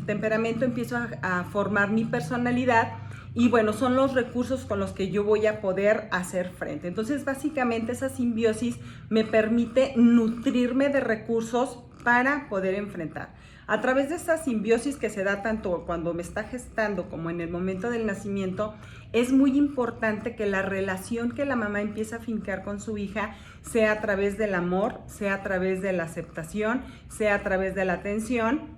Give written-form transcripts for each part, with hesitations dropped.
temperamento empiezo a formar mi personalidad y bueno, son los recursos con los que yo voy a poder hacer frente. Entonces, básicamente esa simbiosis me permite nutrirme de recursos para poder enfrentar. A través de esa simbiosis que se da tanto cuando me está gestando como en el momento del nacimiento, es muy importante que la relación que la mamá empieza a fincar con su hija sea a través del amor, sea a través de la aceptación, sea a través de la atención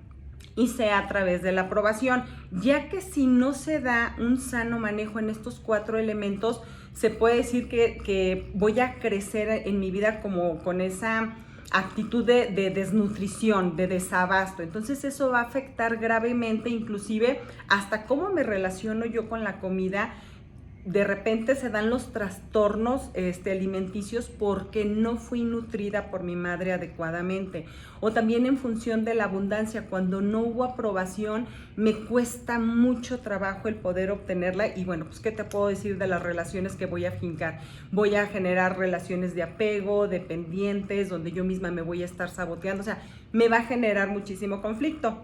y sea a través de la aprobación, ya que si no se da un sano manejo en estos 4 elementos, se puede decir que voy a crecer en mi vida como con esa actitud de desnutrición, de desabasto. Entonces eso va a afectar gravemente, inclusive hasta cómo me relaciono yo con la comida. De repente se dan los trastornos alimenticios porque no fui nutrida por mi madre adecuadamente. O también en función de la abundancia, cuando no hubo aprobación, me cuesta mucho trabajo el poder obtenerla. Y bueno, pues ¿qué te puedo decir de las relaciones que voy a fincar? Voy a generar relaciones de apego, dependientes, donde yo misma me voy a estar saboteando. O sea, me va a generar muchísimo conflicto.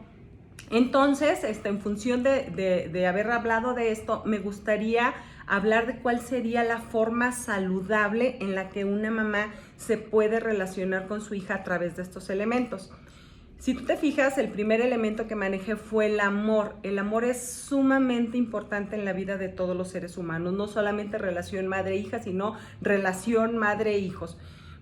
Entonces, en función de haber hablado de esto, me gustaría hablar de cuál sería la forma saludable en la que una mamá se puede relacionar con su hija a través de estos elementos. Si tú te fijas, el primer elemento que manejé fue el amor. El amor es sumamente importante en la vida de todos los seres humanos, no solamente relación madre-hija, sino relación madre-hijos.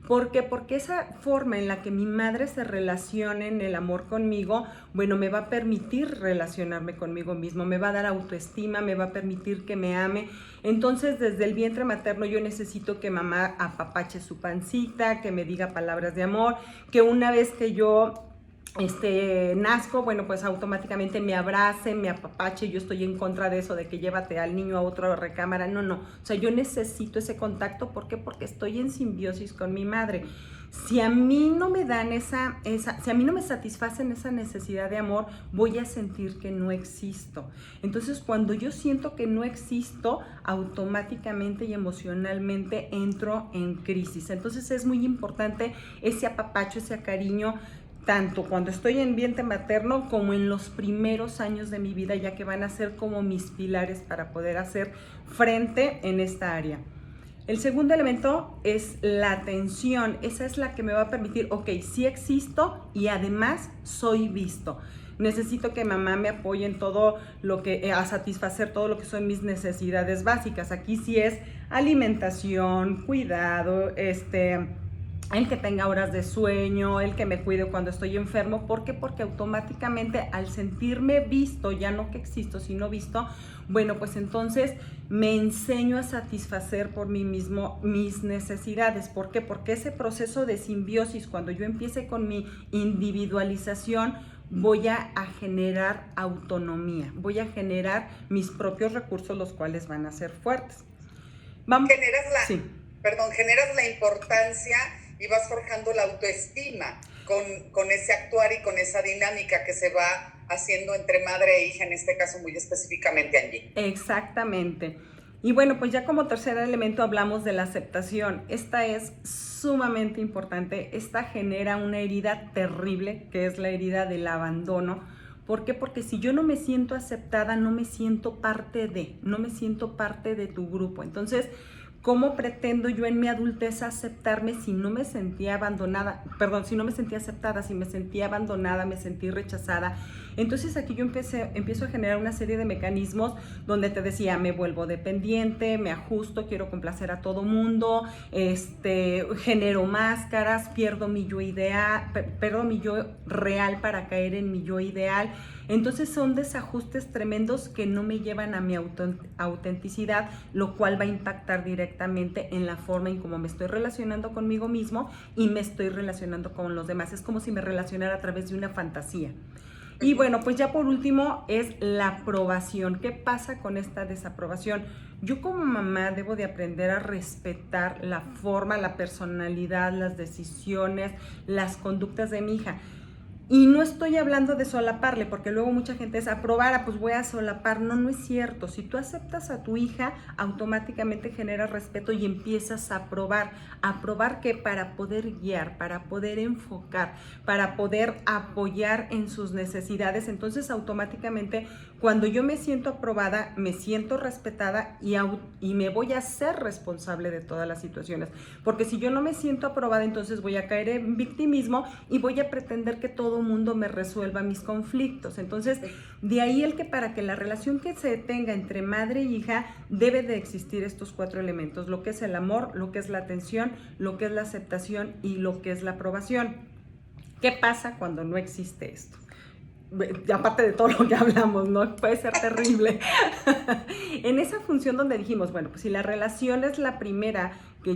¿Por qué? Porque esa forma en la que mi madre se relacione en el amor conmigo, bueno, me va a permitir relacionarme conmigo mismo, me va a dar autoestima, me va a permitir que me ame. Entonces, desde el vientre materno yo necesito que mamá apapache su pancita, que me diga palabras de amor, que una vez que yo nazco, bueno, pues automáticamente me abrace, me apapache. Yo estoy en contra de eso de que llévate al niño a otra recámara, no, o sea, yo necesito ese contacto. ¿Por qué? Porque estoy en simbiosis con mi madre. Si a mí no me dan si a mí no me satisfacen esa necesidad de amor, voy a sentir que no existo. Entonces, cuando yo siento que no existo, automáticamente y emocionalmente entro en crisis. Entonces, es muy importante ese apapacho, ese cariño, tanto cuando estoy en vientre materno como en los primeros años de mi vida, ya que van a ser como mis pilares para poder hacer frente en esta área. El segundo elemento es la atención. Esa es la que me va a permitir, ok, sí existo y además soy visto. Necesito que mamá me apoye en todo lo que, a satisfacer todo lo que son mis necesidades básicas. Aquí sí es alimentación, cuidado, el que tenga horas de sueño, el que me cuide cuando estoy enfermo. ¿Por qué? Porque automáticamente al sentirme visto, ya no que existo, sino visto, bueno, pues entonces me enseño a satisfacer por mí mismo mis necesidades. ¿Por qué? Porque ese proceso de simbiosis, cuando yo empiece con mi individualización, voy a generar autonomía, voy a generar mis propios recursos, los cuales van a ser fuertes. Vamos. Sí. Generas la importancia y vas forjando la autoestima con ese actuar y con esa dinámica que se va haciendo entre madre e hija, en este caso muy específicamente, Angie. Exactamente. Y bueno, pues ya como tercer elemento hablamos de la aceptación. Esta es sumamente importante. Esta genera una herida terrible, que es la herida del abandono. ¿Por qué? Porque si yo no me siento aceptada, no me siento parte de tu grupo. Entonces, ¿cómo pretendo yo en mi adultez aceptarme si no me sentía abandonada? Perdón, si no me sentía aceptada, si me sentía abandonada, me sentí rechazada. Entonces aquí yo empiezo a generar una serie de mecanismos donde te decía, me vuelvo dependiente, me ajusto, quiero complacer a todo mundo, genero máscaras, pierdo mi yo real para caer en mi yo ideal. Entonces son desajustes tremendos que no me llevan a mi autenticidad, lo cual va a impactar directamente en la forma en cómo me estoy relacionando conmigo mismo y me estoy relacionando con los demás. Es como si me relacionara a través de una fantasía. Y bueno, pues ya por último es la aprobación. ¿Qué pasa con esta desaprobación? Yo como mamá debo de aprender a respetar la forma, la personalidad, las decisiones, las conductas de mi hija. Y no estoy hablando de solaparle, porque luego mucha gente es aprobar, pues voy a solapar. No, no es cierto. Si tú aceptas a tu hija, automáticamente generas respeto y empiezas a aprobar. ¿Aprobar qué? Para poder guiar, para poder enfocar, para poder apoyar en sus necesidades. Entonces, automáticamente, cuando yo me siento aprobada, me siento respetada y me voy a ser responsable de todas las situaciones. Porque si yo no me siento aprobada, entonces voy a caer en victimismo y voy a pretender que todo mundo me resuelva mis conflictos. Entonces, de ahí el que para que la relación que se tenga entre madre e hija debe de existir estos 4 elementos, lo que es el amor, lo que es la atención, lo que es la aceptación y lo que es la aprobación. ¿Qué pasa cuando no existe esto? Aparte de todo lo que hablamos, ¿no? Puede ser terrible. En esa función donde dijimos, bueno, pues si la relación es la primera,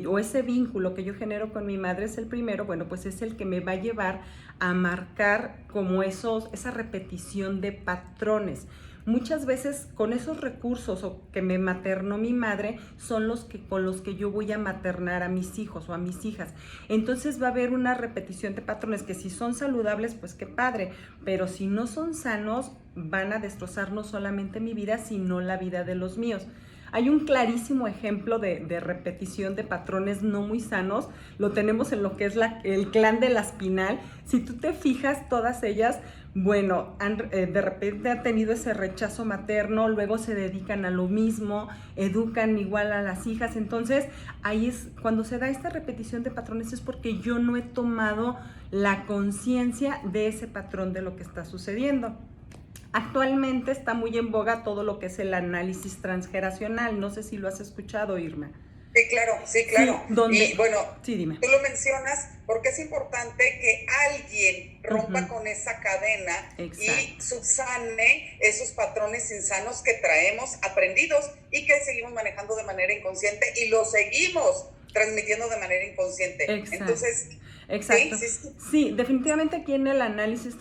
o ese vínculo que yo genero con mi madre es el primero, bueno, pues es el que me va a llevar a marcar como esa repetición de patrones. Muchas veces con esos recursos o que me maternó mi madre son con los que yo voy a maternar a mis hijos o a mis hijas. Entonces va a haber una repetición de patrones que si son saludables, pues qué padre, pero si no son sanos, van a destrozar no solamente mi vida, sino la vida de los míos. Hay un clarísimo ejemplo de repetición de patrones no muy sanos, lo tenemos en lo que es el clan de la Espinal. Si tú te fijas, todas ellas, bueno, de repente han tenido ese rechazo materno, luego se dedican a lo mismo, educan igual a las hijas. Entonces, ahí es cuando se da esta repetición de patrones, es porque yo no he tomado la conciencia de ese patrón de lo que está sucediendo. Actualmente está muy en boga todo lo que es el análisis transgeneracional. No sé si lo has escuchado, Irma. Sí, claro, sí, claro. Sí, ¿dónde? Y bueno, sí, dime. Tú lo mencionas porque es importante que alguien rompa con esa cadena. Exacto. Y subsane esos patrones insanos que traemos aprendidos y que seguimos manejando de manera inconsciente y los seguimos transmitiendo de manera inconsciente. Exacto. Entonces, exacto. Sí, definitivamente aquí en el análisis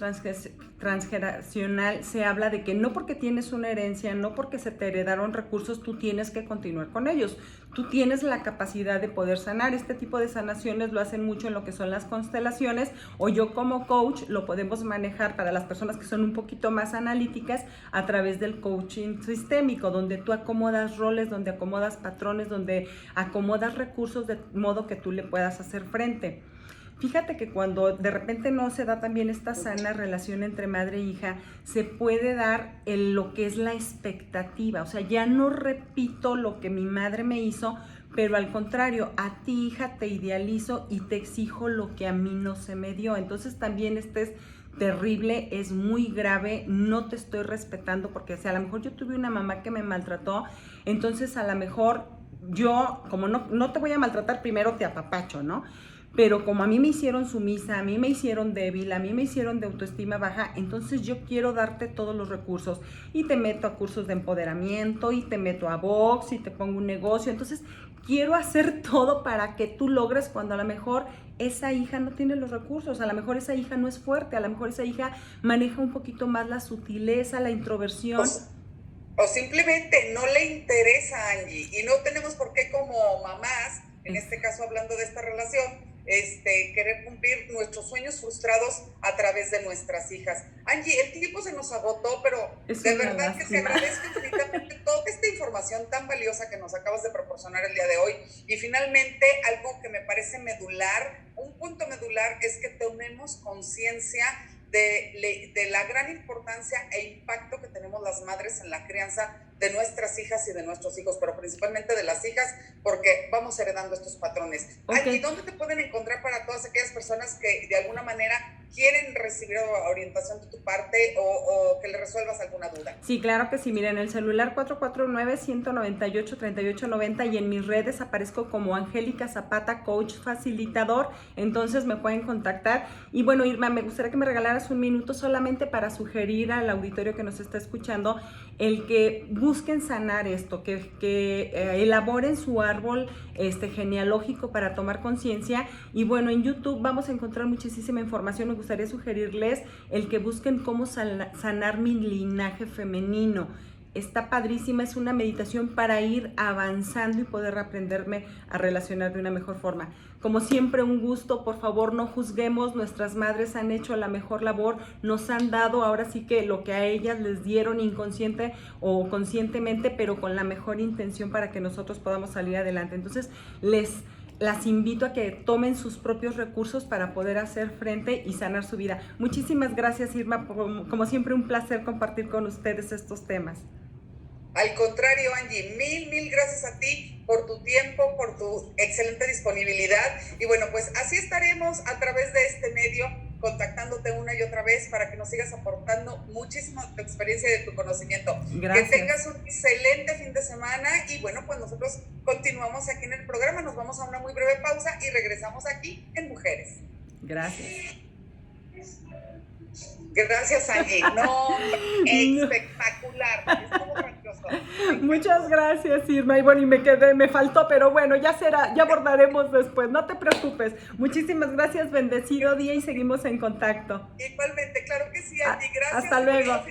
transgeneracional se habla de que no porque tienes una herencia, no porque se te heredaron recursos, tú tienes que continuar con ellos. Tú tienes la capacidad de poder sanar. Este tipo de sanaciones lo hacen mucho en lo que son las constelaciones, o yo como coach lo podemos manejar para las personas que son un poquito más analíticas a través del coaching sistémico, donde tú acomodas roles, donde acomodas patrones, donde acomodas recursos de modo que tú le puedas hacer frente. Fíjate que cuando de repente no se da también esta sana relación entre madre e hija, se puede dar lo que es la expectativa. O sea, ya no repito lo que mi madre me hizo, pero al contrario, a ti, hija, te idealizo y te exijo lo que a mí no se me dio. Entonces también es terrible, es muy grave, no te estoy respetando porque a lo mejor yo tuve una mamá que me maltrató, entonces a lo mejor yo, como no te voy a maltratar, primero te apapacho, ¿no? Pero como a mí me hicieron sumisa, a mí me hicieron débil, a mí me hicieron de autoestima baja, entonces yo quiero darte todos los recursos y te meto a cursos de empoderamiento y te meto a box y te pongo un negocio. Entonces quiero hacer todo para que tú logres cuando a lo mejor esa hija no tiene los recursos, a lo mejor esa hija no es fuerte, a lo mejor esa hija maneja un poquito más la sutileza, la introversión. O simplemente no le interesa, Angie, y no tenemos por qué como mamás, en este caso hablando de esta relación, querer cumplir nuestros sueños frustrados a través de nuestras hijas. Angie, el tiempo se nos agotó, pero de verdad que te agradezco infinitamente toda esta información tan valiosa que nos acabas de proporcionar el día de hoy. Y finalmente, algo que me parece medular, un punto medular, es que tomemos conciencia de la gran importancia e impacto que tenemos las madres en la crianza de nuestras hijas y de nuestros hijos, pero principalmente de las hijas, porque vamos heredando estos patrones. Okay. ¿Y dónde te pueden encontrar para todas aquellas personas que de alguna manera quieren recibir orientación de tu parte o que le resuelvas alguna duda? Sí, claro que sí. Miren, el celular 449-198-3890 y en mis redes aparezco como Angélica Zapata, coach facilitador, entonces me pueden contactar. Y bueno, Irma, me gustaría que me regalaras un minuto solamente para sugerir al auditorio que nos está escuchando el que busquen sanar esto, que elaboren su árbol genealógico para tomar conciencia. Y bueno, en YouTube vamos a encontrar muchísima información. Me gustaría sugerirles el que busquen cómo sanar mi linaje femenino. Está padrísima, es una meditación para ir avanzando y poder aprenderme a relacionar de una mejor forma. Como siempre, un gusto. Por favor, no juzguemos. Nuestras madres han hecho la mejor labor, nos han dado ahora sí que lo que a ellas les dieron inconsciente o conscientemente, pero con la mejor intención para que nosotros podamos salir adelante. Entonces, las invito a que tomen sus propios recursos para poder hacer frente y sanar su vida. Muchísimas gracias, Irma. Como siempre, un placer compartir con ustedes estos temas. Al contrario, Angie, mil gracias a ti por tu tiempo, por tu excelente disponibilidad. Y bueno, pues así estaremos a través de este medio, contactándote una y otra vez para que nos sigas aportando muchísimo de tu experiencia y de tu conocimiento. Gracias. Que tengas un excelente fin de semana y bueno, pues nosotros continuamos aquí en el programa, nos vamos a una muy breve pausa y regresamos aquí en Mujeres. Gracias. Gracias, Angie. No, espectacular. Estuvo grandioso. Muchas gracias, Irma. Y bueno, y me faltó, pero bueno, ya abordaremos después. No te preocupes. Muchísimas gracias, bendecido día y seguimos en contacto. Igualmente, claro que sí, Angie. Gracias. Hasta luego.